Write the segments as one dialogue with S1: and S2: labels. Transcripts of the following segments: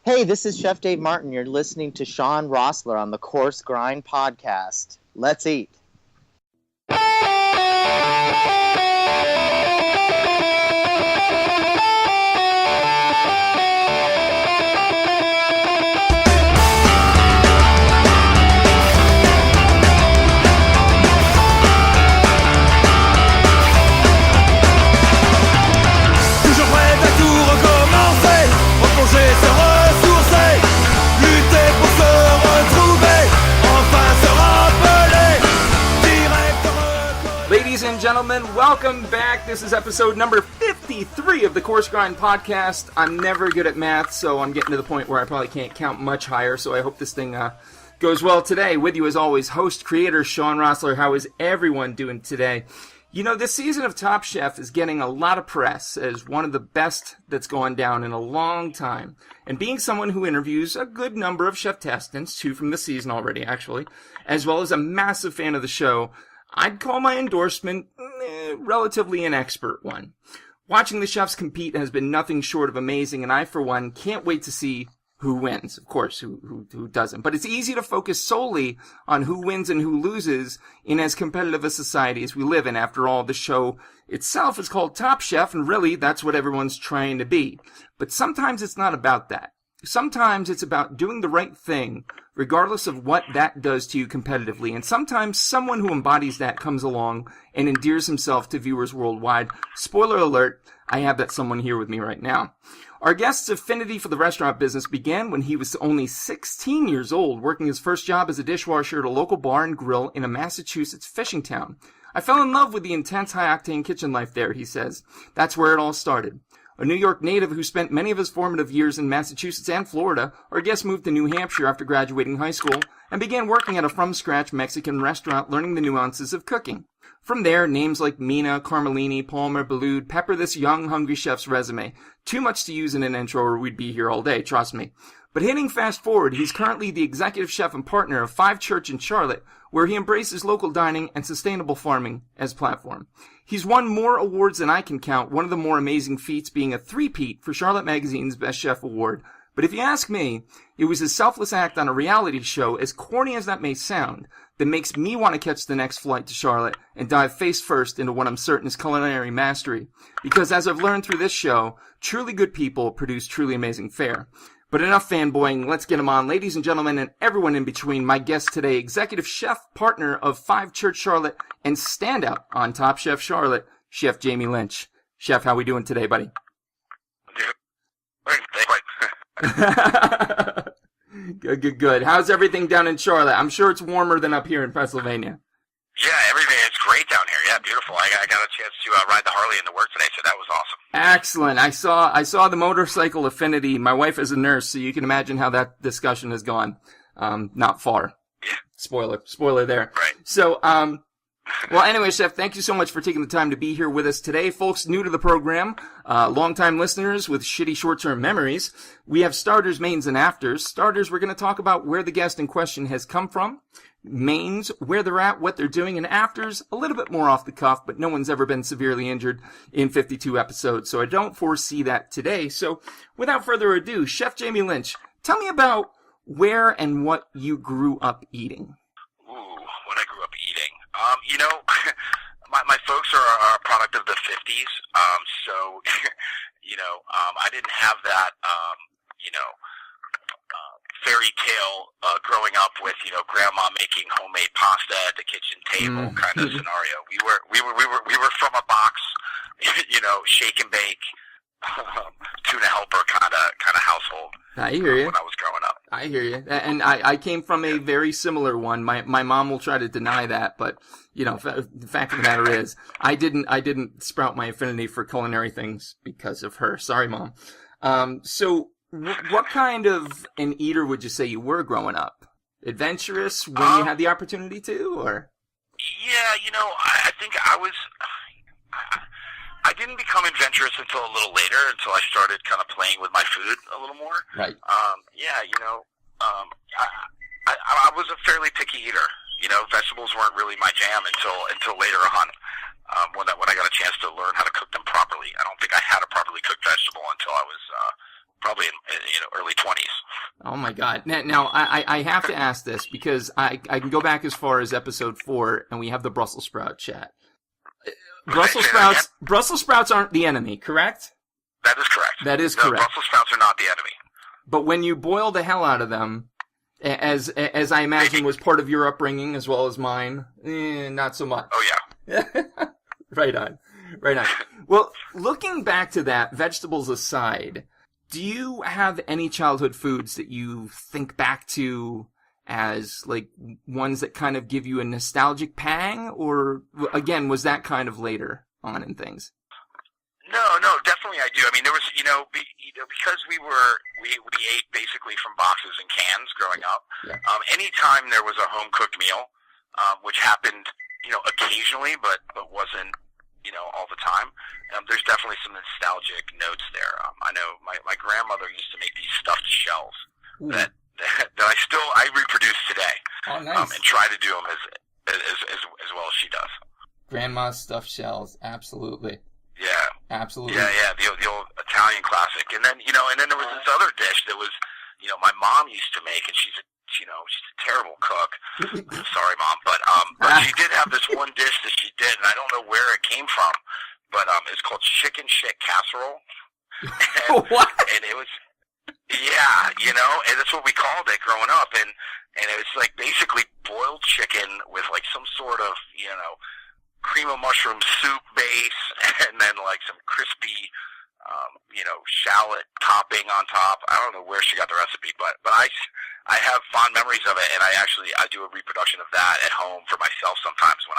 S1: Hey, this is Chef Dave Martin. You're listening to Sean Rossler on the Coarse Grind Podcast. Let's eat.
S2: Ladies and gentlemen, welcome back. This is episode number 53 of the Coarse Grind Podcast. I'm never good at math, so I'm getting to the point where I probably can't count much higher, so I hope this thing goes well today. With you, as always, host, creator, Sean Rossler. How is everyone doing today? You know, this season of Top Chef is getting a lot of press as one of the best that's gone down in a long time. And being someone who interviews a good number of chef testants, 2 from the season already, actually, as well as a massive fan of the show, I'd call my endorsement relatively an expert one. Watching the chefs compete has been nothing short of amazing, and I, for one, can't wait to see who wins. Of course, who doesn't. But it's easy to focus solely on who wins and who loses in as competitive a society as we live in. After all, the show itself is called Top Chef, and really, that's what everyone's trying to be. But sometimes it's not about that. Sometimes it's about doing the right thing, regardless of what that does to you competitively. And sometimes someone who embodies that comes along and endears himself to viewers worldwide. Spoiler alert, I have that someone here with me right now. Our guest's affinity for the restaurant business began when he was only 16 years old, working his first job as a dishwasher at a local bar and grill in a Massachusetts fishing town. I fell in love with the intense high-octane kitchen life there, he says. That's where it all started. A New York native who spent many of his formative years in Massachusetts and Florida, our guest moved to New Hampshire after graduating high school and began working at a from-scratch Mexican restaurant, learning the nuances of cooking. From there, names like Mina, Carmelini, Palmer, Balud pepper this young, hungry chef's resume. Too much to use in an intro or we'd be here all day, trust me. But hitting fast forward, he's currently the executive chef and partner of Five Church in Charlotte, where he embraces local dining and sustainable farming as platform. He's won more awards than I can count, one of the more amazing feats being a three-peat for Charlotte Magazine's Best Chef Award. But if you ask me, it was his selfless act on a reality show, as corny as that may sound, that makes me want to catch the next flight to Charlotte and dive face first into what I'm certain is culinary mastery. Because as I've learned through this show, truly good people produce truly amazing fare. But enough fanboying, let's get him on. Ladies and gentlemen, and everyone in between, my guest today, executive chef, partner of Five Church Charlotte, and standout on Top Chef Charlotte, Chef Jamie Lynch. Chef, how we doing today, buddy? Good. How's everything down in Charlotte? I'm sure it's warmer than up here in Pennsylvania.
S3: Yeah, everything is great down here. Yeah, beautiful. I got a chance to ride the Harley into work today, so that was awesome.
S2: Excellent. I saw the motorcycle affinity. My wife is a nurse, so you can imagine how that discussion has gone. Not far.
S3: Yeah.
S2: Spoiler there.
S3: Right.
S2: So, well, anyway, Chef, thank you so much for taking the time to be here with us today. Folks new to the program, longtime listeners with shitty short-term memories, we have starters, mains, and afters. Starters, we're going to talk about where the guest in question has come from. Mains, where they're at, what they're doing, and afters, a little bit more off the cuff, but no one's ever been severely injured in 52 episodes, so I don't foresee that today. So, without further ado, Chef Jamie Lynch, tell me about where and what you grew up eating.
S3: Ooh, what I grew up eating. You know, my folks are a product of the 50s, so, you know, I didn't have that, fairy tale growing up with, you know, grandma making homemade pasta at the kitchen table kind of scenario. We were from a box, you know, shake and bake, tuna helper kind of household.
S2: I hear you.
S3: When I was growing up.
S2: I hear you. And I came from a very similar one. My mom will try to deny that, but you know, the fact of the matter is, I didn't sprout my affinity for culinary things because of her. Sorry, Mom. So what kind of an eater would you say you were growing up? Adventurous when you had the opportunity to, or?
S3: Yeah, you know, I think I didn't become adventurous until a little later, until I started kind of playing with my food a little more.
S2: Right.
S3: Yeah, you know, I was a fairly picky eater. You know, vegetables weren't really my jam until later on, when I got a chance to learn how to cook them properly. I don't think I had a properly cooked vegetable until I was probably in early 20s.
S2: Oh my God! Now I have to ask this because I can go back as far as episode 4, and we have the Brussels sprout chat. Brussels sprouts aren't the enemy, correct?
S3: That is correct.
S2: That is
S3: no,
S2: correct.
S3: Brussels sprouts are not the enemy.
S2: But when you boil the hell out of them, as I imagine was part of your upbringing as well as mine, not so much.
S3: Oh yeah.
S2: Right on. Well, looking back to that, vegetables aside, do you have any childhood foods that you think back to as, like, ones that kind of give you a nostalgic pang? Or, again, was that kind of later on in things?
S3: No, definitely I do. I mean, there was, because we ate basically from boxes and cans growing up.
S2: Yeah.
S3: Anytime there was a home cooked meal, which happened, occasionally, but wasn't, all the time. There's definitely some nostalgic notes there. I know my grandmother used to make these stuffed shells that I reproduce today.
S2: Oh, nice.
S3: And try to do them as well as she does.
S2: Grandma's stuffed shells, absolutely.
S3: Yeah.
S2: Absolutely.
S3: Yeah, the old Italian classic. And then, and then there was this other dish that was, my mom used to make, and she's a terrible cook. Sorry, Mom, but she did have this one dish that she did, and I don't know where it came from, but it's called chicken shit casserole. And,
S2: what?
S3: And it was, and that's what we called it growing up, and it was like basically boiled chicken with like some sort of, cream of mushroom soup base, and then like some crispy, shallot topping on top. I don't know where she got the recipe, but I have fond memories of it, and I do a reproduction of that at home for myself sometimes when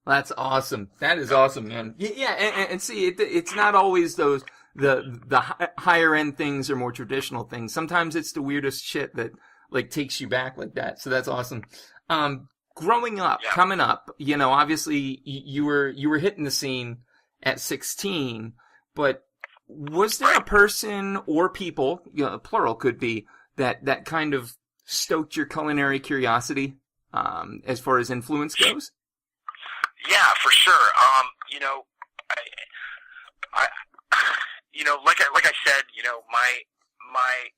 S2: That's awesome. That is awesome, man. Yeah, and see, it's not always those the higher end things or more traditional things. Sometimes it's the weirdest shit that like takes you back like that. So that's awesome. Growing up, coming up, obviously you were hitting the scene at 16, but was there a person or people, plural could be, that kind of stoked your culinary curiosity, as far as influence goes?
S3: Yeah, for sure. Like I said, my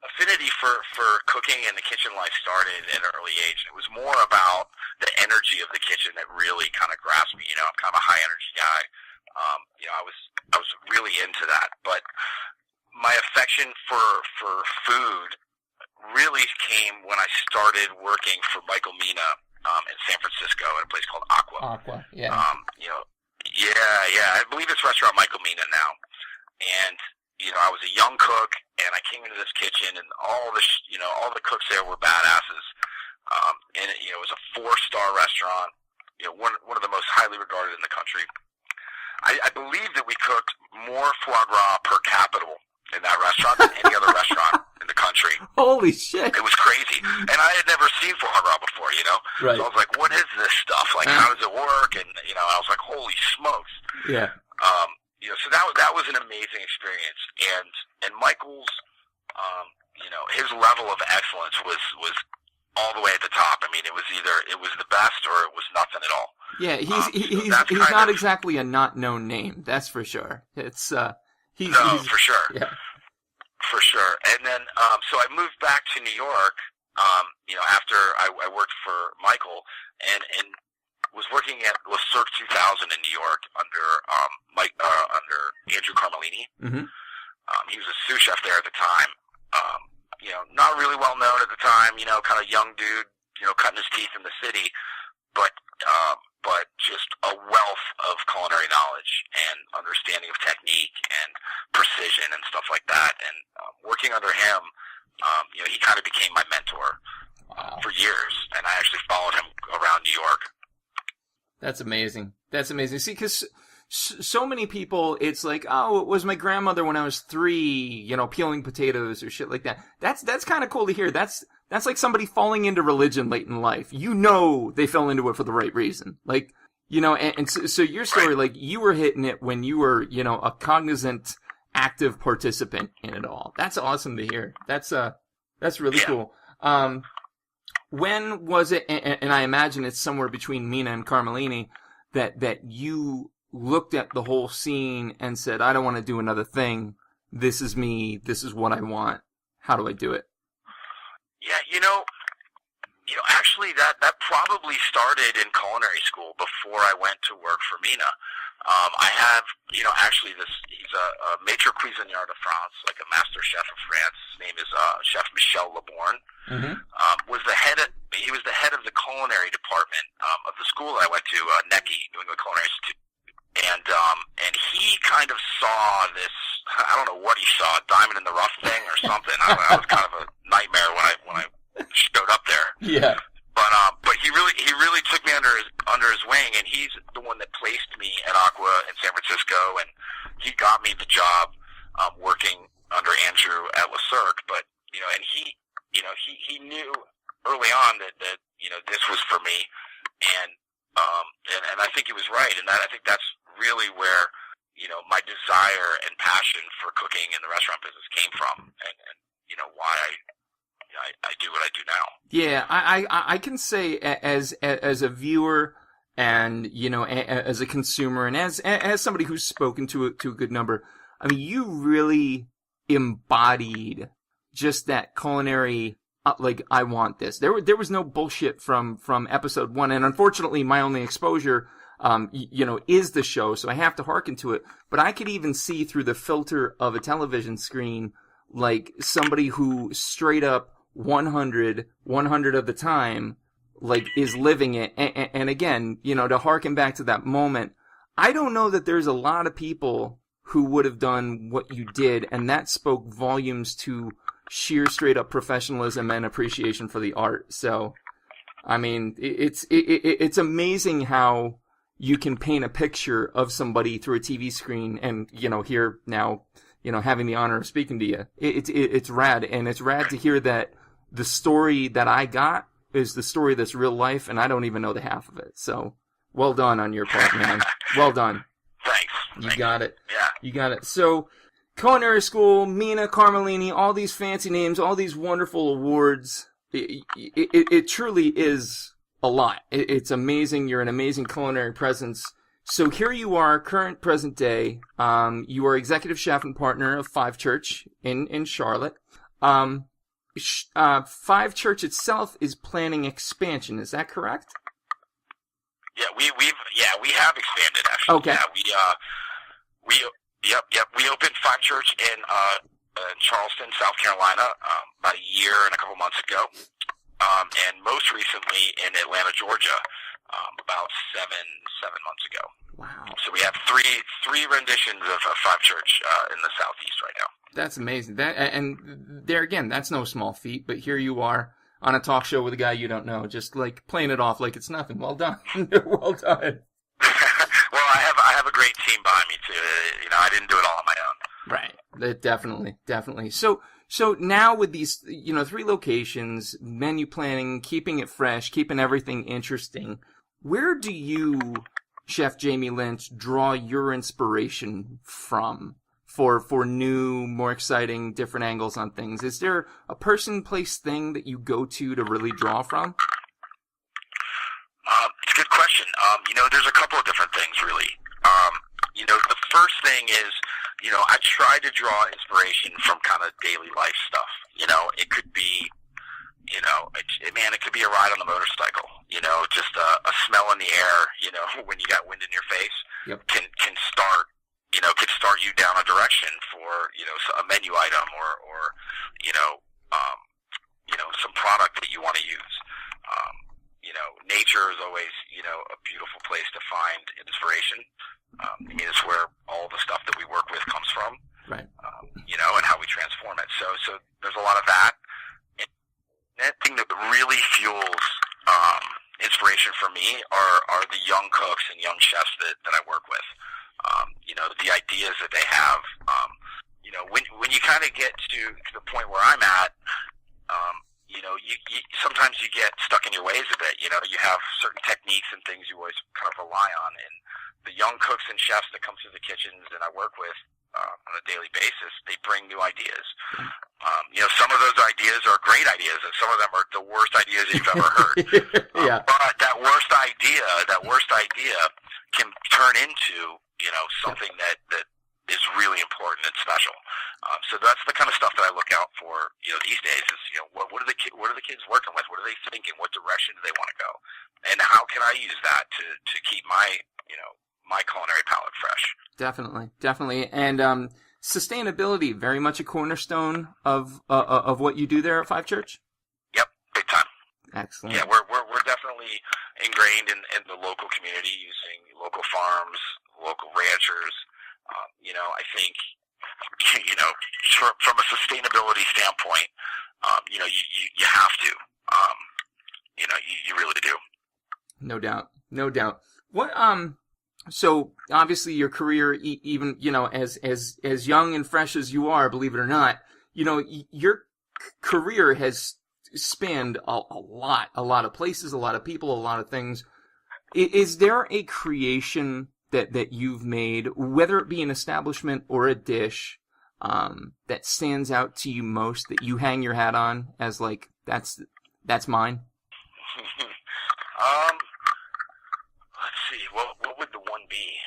S3: affinity for cooking and the kitchen life started at an early age. It was more about the energy of the kitchen that really kind of grasped me. I'm kind of a high energy guy. I was really into that. But my affection for food really came when I started working for Michael Mina in San Francisco at a place called Aqua.
S2: Yeah.
S3: I believe it's restaurant Michael Mina now. And I was a young cook, and I came into this kitchen, and all the cooks there were badasses. And it was a 4-star restaurant, one of the most highly regarded in the country. I believe that we cooked more foie gras per capita in that restaurant than any other restaurant in the country.
S2: Holy shit!
S3: It was crazy, and I had never seen foie gras before.
S2: Right.
S3: So I was like, "What is this stuff? Like, how does it work?" And I was like, "Holy smokes!"
S2: Yeah.
S3: So that was an amazing experience, and Michael's, his level of excellence was all the way at the top. I mean, it was the best or it was nothing at all.
S2: Yeah, he's not exactly a not known name. That's for sure. It's he's
S3: for sure.
S2: Yeah,
S3: for sure. And then so I moved back to New York. After I worked for Michael and was working at Le Cirque 2000 in New York under Andrew Carmelini.
S2: Mm-hmm.
S3: He was a sous chef there at the time. Not really well known at the time. Kind of young dude. Cutting his teeth in the city, but just a wealth of culinary knowledge and understanding of technique and precision and stuff like that. And working under him, he kind of became my mentor for years. And I actually followed him around New York.
S2: That's amazing. See, because so many people, it's like, oh, it was my grandmother when I was 3, peeling potatoes or shit like that. That's kind of cool to hear. That's like somebody falling into religion late in life. They fell into it for the right reason. Like, and so your story, like, you were hitting it when you were, a cognizant, active participant in it all. That's awesome to hear. That's really cool. When was it, and I imagine it's somewhere between Mina and Carmelini, that you looked at the whole scene and said, I don't want to do another thing. this is me, this is what I want. How do I do it?
S3: Yeah, actually that probably started in culinary school before I went to work for Mina. I have, actually he's a maître cuisinier de France, like a master chef of France. His name is Chef Michel Leborn.
S2: Mm-hmm.
S3: He was the head of the culinary department of the school I went to, NECI, New England Culinary Institute. And he kind of saw this, I don't know what he saw, diamond in the rough thing or something. I don't know, it was kind of a nightmare when I showed up there.
S2: Yeah.
S3: But he really took me under his wing, and he's the one that placed me at Aqua in San Francisco, and he got me the job working under Andrew at Le Cirque. But and he knew early on that this was for me, and I think he was right, and I think that's really where my desire and passion for cooking in the restaurant business came from, and why I do what I do now.
S2: Yeah, I can say as a viewer and as a consumer and as somebody who's spoken to a good number, I mean, you really embodied just that culinary. Like, I want this. There was no bullshit from episode 1, and unfortunately, my only exposure, is the show, so I have to hearken to it. But I could even see through the filter of a television screen, like somebody who straight up 100 of the time, like, is living it. And again, to harken back to that moment, I don't know that there's a lot of people who would have done what you did, and that spoke volumes to sheer straight up professionalism and appreciation for the art. So, I mean, it's amazing how you can paint a picture of somebody through a TV screen, and here now, having the honor of speaking to you, it's rad, and it's rad to hear that the story that I got is the story that's real life, and I don't even know the half of it. So, well done on your part, man. Well done.
S3: Thanks.
S2: You got it.
S3: Yeah.
S2: You got it. So, culinary school, Mina, Carmelini, all these fancy names, all these wonderful awards. It truly is a lot. It's amazing. You're an amazing culinary presence. So here you are, current present day. You are executive chef and partner of Five Church in Charlotte. Five Church itself is planning expansion. Is that correct?
S3: Yeah, we have expanded actually.
S2: Okay.
S3: Yeah, we opened Five Church in Charleston, South Carolina, about a year and a couple months ago, and most recently in Atlanta, Georgia, about seven months ago.
S2: Wow!
S3: So we have three renditions of Five Church in the Southeast right now.
S2: That's amazing. And there again, that's no small feat. But here you are on a talk show with a guy you don't know, just like playing it off like it's nothing. Well done. Well done.
S3: Well, I have a great team behind me too. I didn't do it all on my own.
S2: Right. Definitely. So now with these, 3 locations, menu planning, keeping it fresh, keeping everything interesting, where do you, Chef Jamie Lynch, draw your inspiration from for new, more exciting, different angles on things? Is there a person, place, thing that you go to really draw from?
S3: It's a good question. There's a couple of different things, really. The first thing is, I try to draw inspiration from kind of daily life stuff. It could be, it could be a ride on the motorcycle, just a smell in the air, when you got wind in your face.
S2: Yep.
S3: can start, could start you down a direction for, a menu item or some product that you want to use. Nature is always, a beautiful place to find inspiration. It's where all the stuff that we work with comes from.
S2: Right.
S3: And how we transform it. So there's a lot of that. And that thing that really fuels inspiration for me are the young cooks and young chefs that I work with. The ideas that they have. When you kind of get to the point where I'm at, you sometimes you get stuck in your ways a bit. You have certain techniques and things you always kind of rely on. And the young cooks and chefs that come through the kitchens that I work with on a daily basis, they bring new ideas. Some of those ideas are great ideas, and some of them are the worst ideas you've ever heard.
S2: Yeah.
S3: But that worst idea can turn into something that is really important and special. So that's the kind of stuff that I look out for, these days is, what are the kids working with? What are they thinking? What direction do they want to go? And how can I use that to keep my, my culinary palate fresh?
S2: Definitely. And sustainability, very much a cornerstone of what you do there at Five Church?
S3: Yep, big time.
S2: Excellent.
S3: Yeah, we're definitely ingrained in the local community, using local farms, local ranchers. I think, from a sustainability standpoint, you have to. You really do.
S2: No doubt. What so obviously your career, even as young and fresh as you are, believe it or not, your career has spanned a lot of places, a lot of people, a lot of things. Is there a creation that you've made, whether it be an establishment or a dish, that stands out to you most, that you hang your hat on as like that's mine?
S3: Let's see. What would the one be?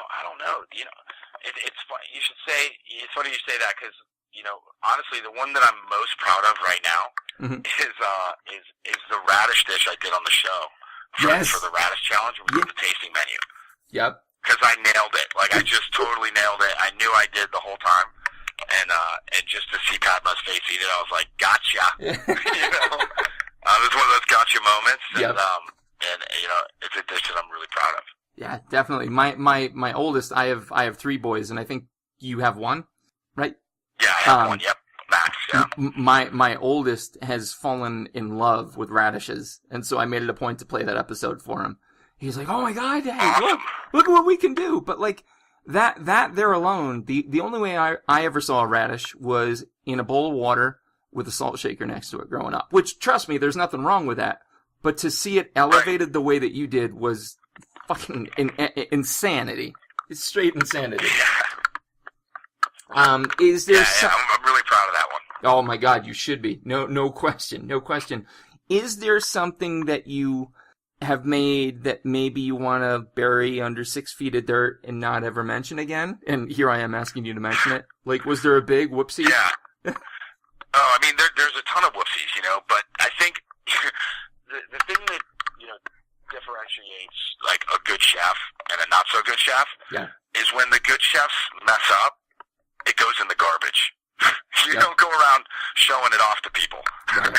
S3: I don't know. It's funny. It's funny you say that, because honestly, the one that I'm most proud of right now is the radish dish I did on the show for the radish challenge. It was the tasting menu.
S2: Yep.
S3: Because I nailed it. Like, I just totally nailed it. I knew I did the whole time. And just to see Padma's face eat it, I was like, gotcha. It was one of those gotcha moments.
S2: Yep.
S3: And it's a dish that I'm really proud of.
S2: Yeah, definitely. My oldest, I have 3 boys, and I think you have 1, right?
S3: Yeah, I have 1. Yep, Max. Yeah.
S2: My oldest has fallen in love with radishes, and so I made it a point to play that episode for him. He's like, "Oh my God, Dad, look at what we can do!" But like that there alone, the only way I ever saw a radish was in a bowl of water with a salt shaker next to it growing up. Which, trust me, there's nothing wrong with that. But to see it elevated the way that you did was fucking insanity. It's straight insanity. Is there?
S3: I'm really proud of that one.
S2: Oh my God, you should be. No question. Is there something that you have made that maybe you want to bury under 6 feet of dirt and not ever mention again? And here I am asking you to mention it. Like, was there a big whoopsie?
S3: Yeah. I mean, there's a ton of whoopsies, but I think the thing that, differentiates, like, a good chef and a not-so-good chef is when the good chefs mess up, it goes in the garbage. You don't go around showing it off to people.
S2: Right.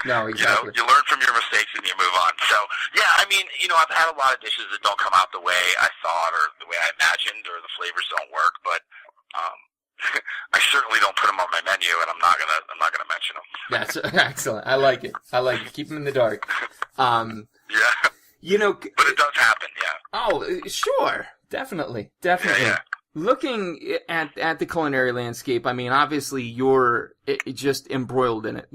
S2: No, exactly.
S3: You learn from your mistakes and you move on. So, yeah, I mean, I've had a lot of dishes that don't come out the way I thought or the way I imagined, or the flavors don't work, but I certainly don't put them on my menu, and I'm not gonna mention them. That's
S2: excellent. I like it. Keep them in the dark.
S3: Yeah. But it does happen, yeah.
S2: Oh, sure. Definitely. Yeah. Looking at the culinary landscape, I mean, obviously you're just embroiled in it.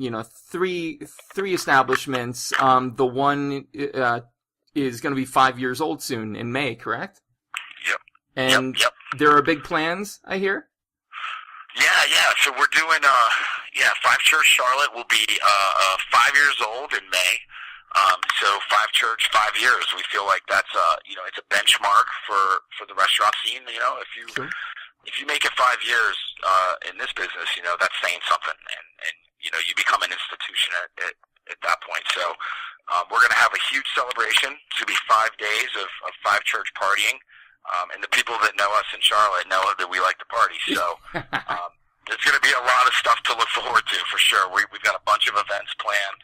S2: 3 establishments. The one is going to be 5 years old soon in May, correct?
S3: Yep.
S2: And
S3: yep.
S2: There are big plans, I hear.
S3: Yeah. So we're doing Five Church Charlotte will be 5 years old in May. So Five Church, 5 years. We feel like that's it's a benchmark for the restaurant scene. If you make it 5 years in this business, that's saying something, and you become an institution at that point. So we're going to have a huge celebration. It's going to be 5 days of Five Church partying, and the people that know us in Charlotte know that we like to party. So there's going to be a lot of stuff to look forward to for sure. We've got a bunch of events planned.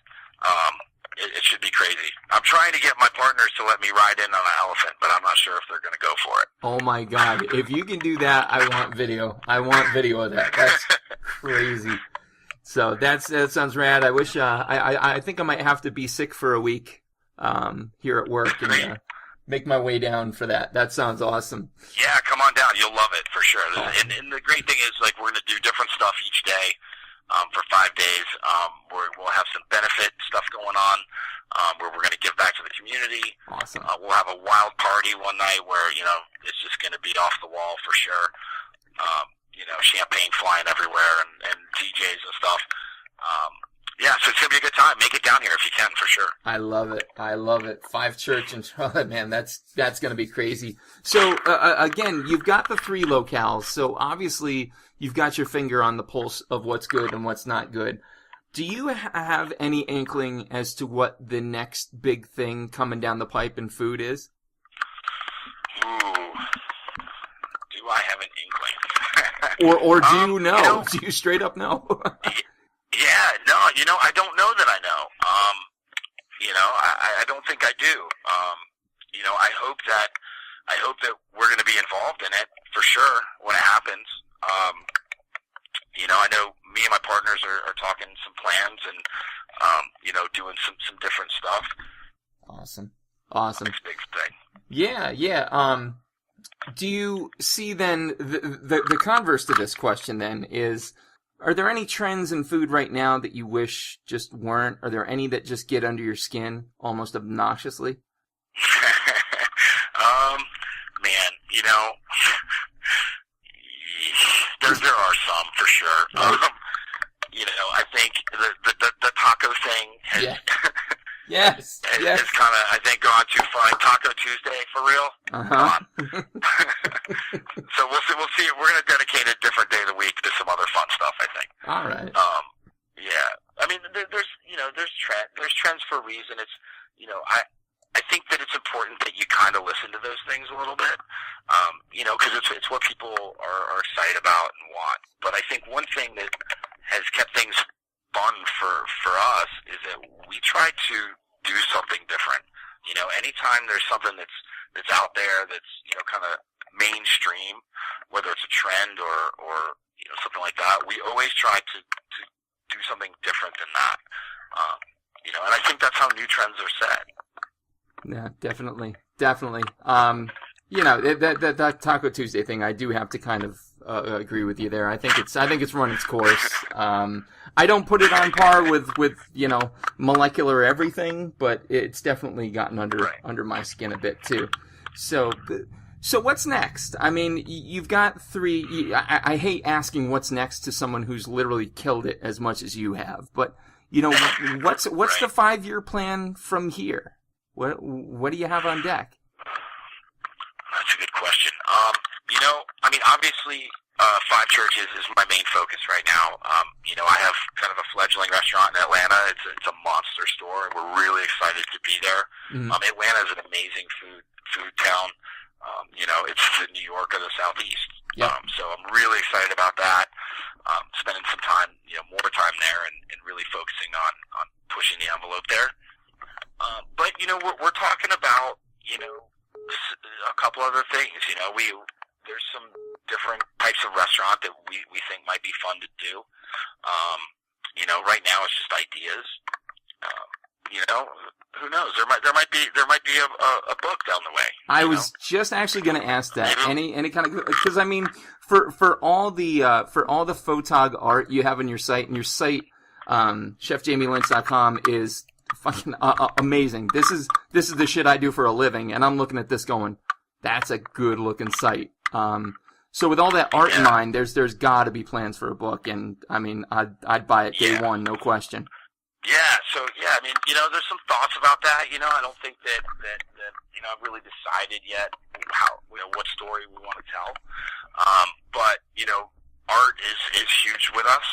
S3: It should be crazy. I'm trying to get my partners to let me ride in on an elephant, but I'm not sure if they're going to go for it.
S2: Oh my God. If you can do that, I want video. Of that. That's crazy. So that sounds rad. I wish, I think I might have to be sick for a week, here at work and, make my way down for that. That sounds awesome.
S3: Yeah, come on down. You'll love it for sure. Awesome. And the great thing is, like, we're going to do different stuff each day. For 5 days, we'll have some benefit stuff going on, where we're going to give back to the community.
S2: Awesome.
S3: We'll have a wild party one night where, it's just going to be off the wall for sure. Champagne flying everywhere and DJs and stuff. So it's going to be a good time. Make it down down here if you can, for sure.
S2: I love it. I love it. 5 Church in Charlotte, man. That's going to be crazy. So again, you've got the 3 locales. So obviously, you've got your finger on the pulse of what's good and what's not good. Do you have any inkling as to what the next big thing coming down the pipe in food is?
S3: Ooh, do I have an inkling?
S2: or do you know? Do you straight up know?
S3: Yeah, no, I don't know that I know. I don't think I do. I hope that we're going to be involved in it for sure when it happens. I know me and my partners are talking some plans and, doing some different stuff.
S2: Awesome.
S3: Next big thing.
S2: Yeah. Do you see then, the converse to this question then is, are there any trends in food right now that you wish just weren't? Are there any that just get under your skin almost obnoxiously?
S3: Man, there are some for sure.
S2: Right.
S3: I think the taco thing has,
S2: Yes.
S3: has kind of, I think, gone too far. Taco Tuesday, for real?
S2: Uh-huh.
S3: So we'll see. We're going to dedicate a different day of the week to some other fun stuff, I think.
S2: All right.
S3: Yeah. I mean, there's trends for a reason. It's, I think that it's important that you kind of listen to those things a little bit, because it's what people are excited about and want. But I think one thing that has kept things fun for us is that we try to do something different. Anytime there's something that's out there that's, kind of mainstream, whether it's a trend or something like that, we always try to do something different than that. And I think that's how new trends are set.
S2: Yeah, definitely. That Taco Tuesday thing, I do have to kind of agree with you there. I think it's run its course. I don't put it on par with molecular everything, but it's definitely gotten under my skin a bit too. So what's next? I mean, you've got 3. I hate asking what's next to someone who's literally killed it as much as you have, but what's the 5-year plan from here? What do you have on deck?
S3: That's a good question. Obviously, 5 Churches is my main focus right now. I have kind of a fledgling restaurant in Atlanta. It's a monster store, and we're really excited to be there. Mm-hmm. Atlanta is an amazing food town. It's the New York of the Southeast.
S2: Yep.
S3: So I'm really excited about that. Spending some time, more time there, and really focusing on pushing the envelope there. But we're talking about a couple other things. There's some different types of restaurant that we think might be fun to do. Right now it's just ideas. Who knows? There might be a book down the way.
S2: I was just actually going to ask that. Any kind of, because I mean, for all the photog art you have on your site, and your site, chefjamielynch.com is fucking amazing. This is the shit I do for a living, and I'm looking at this going, that's a good looking site. So with all that art in mind, there's got to be plans for a book, and I mean, I'd buy it day one, no question.
S3: Yeah. So I mean, there's some thoughts about that. I don't think that I've really decided yet how what story we want to tell. But art is huge with us.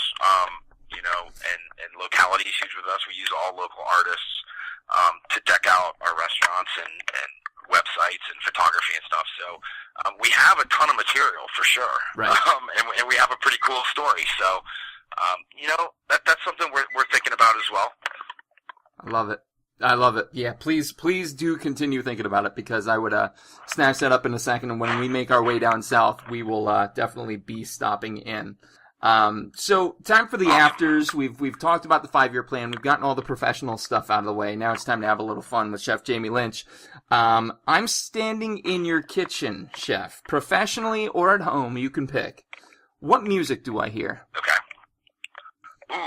S3: And locality is huge with us. We use all local artists to deck out our restaurants and websites and photography and stuff. So we have a ton of material for sure,
S2: right.
S3: And we have a pretty cool story. So that's something we're thinking about as well.
S2: I love it. Yeah, please do continue thinking about it, because I would snatch that up in a second, and when we make our way down south, we will definitely be stopping in. So time for the afters. We've talked about the 5-year plan. We've gotten all the professional stuff out of the way. Now it's time to have a little fun with Chef Jamie Lynch. I'm standing in your kitchen, Chef. Professionally or at home, you can pick. What music do I hear?
S3: Okay. Ooh.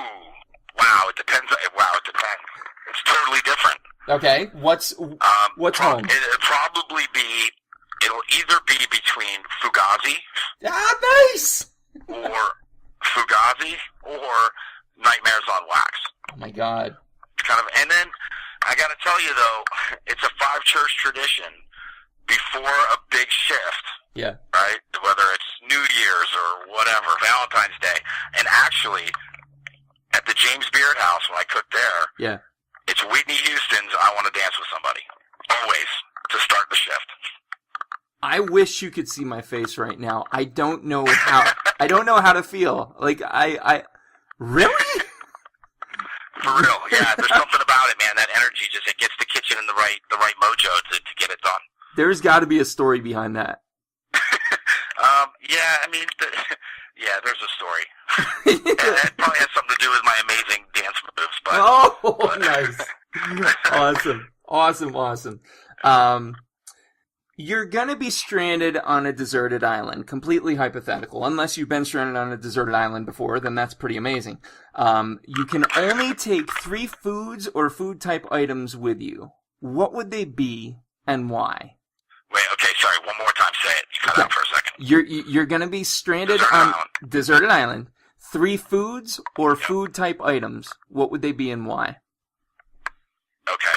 S3: Wow. It depends. It's totally different.
S2: Okay. What's home?
S3: It'll either be between Fugazi.
S2: Nice!
S3: Or Fugazi or Nightmares on Wax.
S2: Oh my God.
S3: kind of, and then I got to tell you though, it's a 5-church tradition before a big shift.
S2: Yeah.
S3: Right? Whether it's New Year's or whatever, Valentine's Day. And actually, at the James Beard House, when I cook there,
S2: yeah,
S3: it's Whitney Houston's I Want to Dance with Somebody. Always, to start the shift.
S2: I wish you could see my face right now. I don't know how to feel. Like, I really?
S3: For real, yeah. There's something about it, man. That energy it gets the kitchen in the right mojo to get it done.
S2: There's got to be a story behind that.
S3: Yeah, I mean, there's a story. And it probably has something to do with my amazing dance moves. But
S2: Nice. Awesome. You're going to be stranded on a deserted island, completely hypothetical. Unless you've been stranded on a deserted island before, then that's pretty amazing. You can only take 3 foods or food type items with you. What would they be and why?
S3: Wait, okay, sorry, one more time, say it. You cut out for a second.
S2: You're going to be stranded on deserted island. 3 foods or food type items. What would they be and why?
S3: Okay.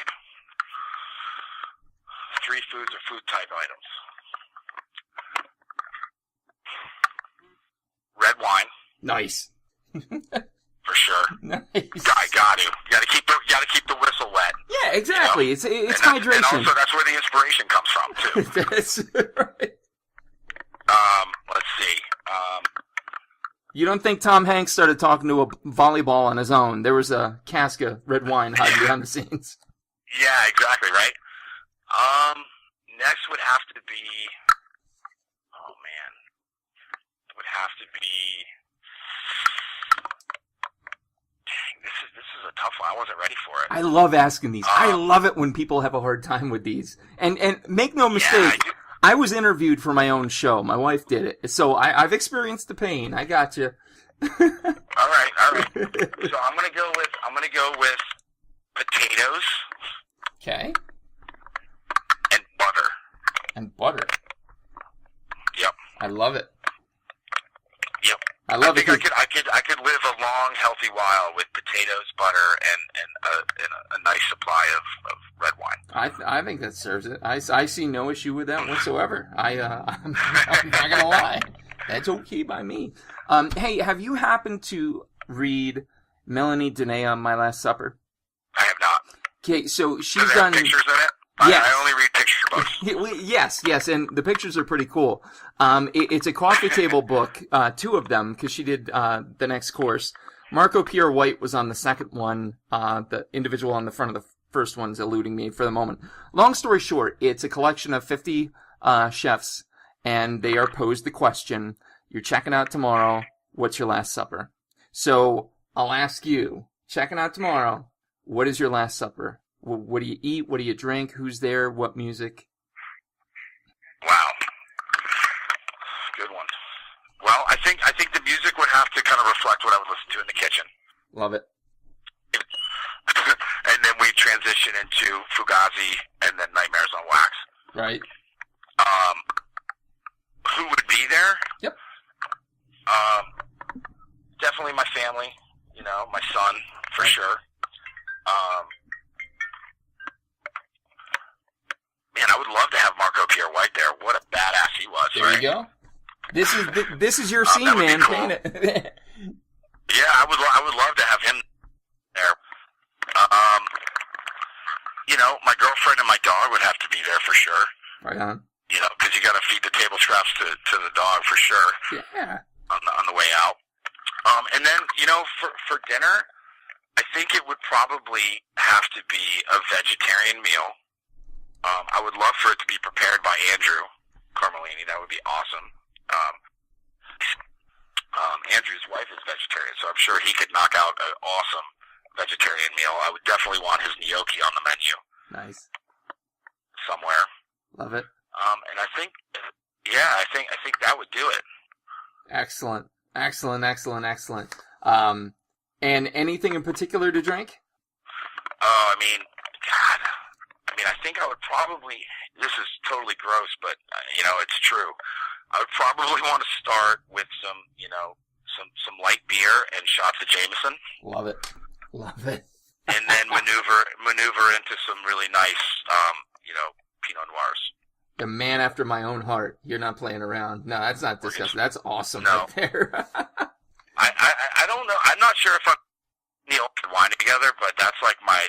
S3: 3 foods or food type items. Red wine.
S2: Nice.
S3: For sure.
S2: Nice.
S3: I got to. You got to keep the whistle wet.
S2: Yeah, exactly. You know? It's hydration.
S3: And also, that's where the inspiration comes from too.
S2: That's right.
S3: Let's see.
S2: You don't think Tom Hanks started talking to a volleyball on his own? There was a cask of red wine hiding behind the scenes.
S3: Yeah, exactly, right? Next would have to be, dang, this is a tough one. I wasn't ready for it.
S2: I love asking these. I love it when people have a hard time with these. And make no mistake, I was interviewed for my own show. My wife did it. So I've experienced the pain. I got you.
S3: All right. So I'm gonna go with potatoes.
S2: Okay.
S3: And butter. Yep.
S2: I love it.
S3: Yep.
S2: I love it.
S3: I could live a long, healthy while with potatoes, butter, and a nice supply of red wine.
S2: I think that serves it. I see no issue with that whatsoever. I'm not gonna lie. That's okay by me. Hey, have you happened to read Melanie Denea on My Last Supper?
S3: I have not.
S2: Okay, so she's
S3: Does it have pictures in it?
S2: Yes.
S3: I only read picture books.
S2: Yes, and the pictures are pretty cool. It's a coffee table book, 2 of them, because she did the next course. Marco Pierre White was on the second one. The individual on the front of the first one's eluding me for the moment. Long story short, it's a collection of 50 chefs, and they are posed the question, you're checking out tomorrow, what's your last supper? So I'll ask you, checking out tomorrow, what is your last supper? What do you eat? What do you drink? Who's there? What music?
S3: Wow. Good one. Well, I think the music would have to kind of reflect what I would listen to in the kitchen.
S2: Love it.
S3: And then we transition into Fugazi and then Nightmares on Wax.
S2: Right.
S3: Who would be there?
S2: Yep.
S3: Definitely my family, my son, for sure. Man, I would love to have Marco Pierre White there. What a badass he was.
S2: There you go. This is your scene, man.
S3: Cool.
S2: Paint it.
S3: Yeah, I would love to have him there. My girlfriend and my dog would have to be there for sure.
S2: Right on.
S3: Because you got to feed the table scraps to the dog for sure.
S2: Yeah.
S3: On the way out. And then for dinner, I think it would probably have to be a vegetarian meal. I would love for it to be prepared by Andrew Carmelini. That would be awesome. Andrew's wife is vegetarian, so I'm sure he could knock out an awesome vegetarian meal. I would definitely want his gnocchi on the menu.
S2: Nice.
S3: Somewhere.
S2: Love it.
S3: And I think that would do it.
S2: Excellent. And anything in particular to drink?
S3: Oh, I think I would probably, this is totally gross, but, it's true. I would probably want to start with some light beer and shots of Jameson.
S2: Love it.
S3: and then maneuver into some really nice, Pinot Noirs.
S2: A man after my own heart. You're not playing around. No, that's not disgusting. That's awesome
S3: No.
S2: right there.
S3: I don't know. I'm not sure if I'm wine together, but that's my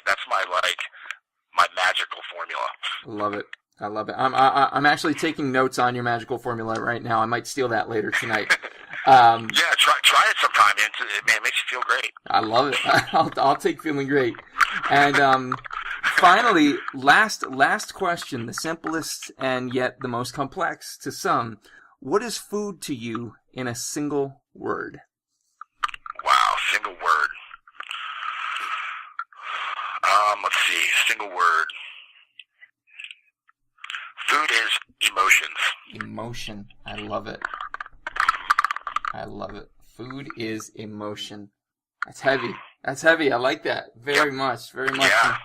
S3: magical formula.
S2: Love it. I love it. I'm actually taking notes on your magical formula right now. I might steal that later tonight.
S3: Yeah, try it sometime. It makes you feel great.
S2: I love it. I'll take feeling great. And finally, last question, the simplest and yet the most complex to some. What is food to you in a single word?
S3: Wow, single word. Let's see, single word. Food is emotions.
S2: Emotion. I love it. I love it. Food is emotion. That's heavy. That's heavy. I like that very much. Very much.
S3: Yeah.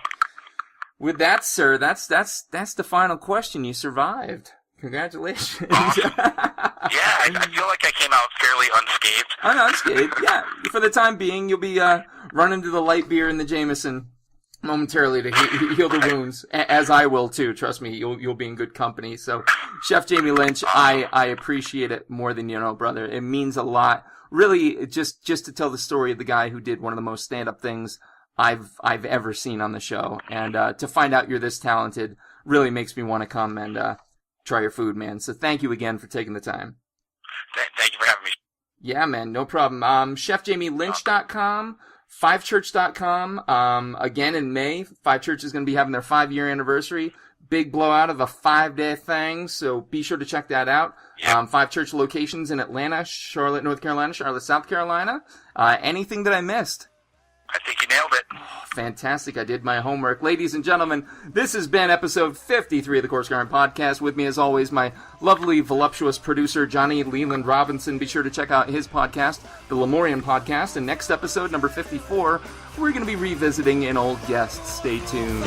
S2: With that, sir, that's the final question. You survived. Congratulations.
S3: Awesome. Yeah, I feel like I came out fairly unscathed.
S2: Unscathed, yeah. For the time being, you'll be running to the light beer and the Jameson momentarily to heal the wounds, as I will too. Trust me, you'll be in good company. So, Chef Jamie Lynch, I appreciate it more than you know, brother. It means a lot. Really, just to tell the story of the guy who did one of the most stand-up things I've ever seen on the show, and to find out you're this talented really makes me want to come and try your food, man. So thank you again for taking the time.
S3: Thank you for having me.
S2: Yeah, man, no problem. ChefJamieLynch.com, FiveChurch.com. Again in May, Five Church is going to be having their 5-year anniversary. Big blowout of a 5-day thing, so be sure to check that out. Yep. 5 Church locations in Atlanta, Charlotte, North Carolina, Charlotte, South Carolina. Anything that I missed?
S3: I think you nailed it.
S2: Oh, fantastic. I did my homework. Ladies and gentlemen, this has been episode 53 of the Coarse Grind Podcast. With me, as always, my lovely, voluptuous producer, Johnny Leland Robinson. Be sure to check out his podcast, the Lemurian Podcast. And next episode, number 54, we're going to be revisiting an old guest. Stay tuned.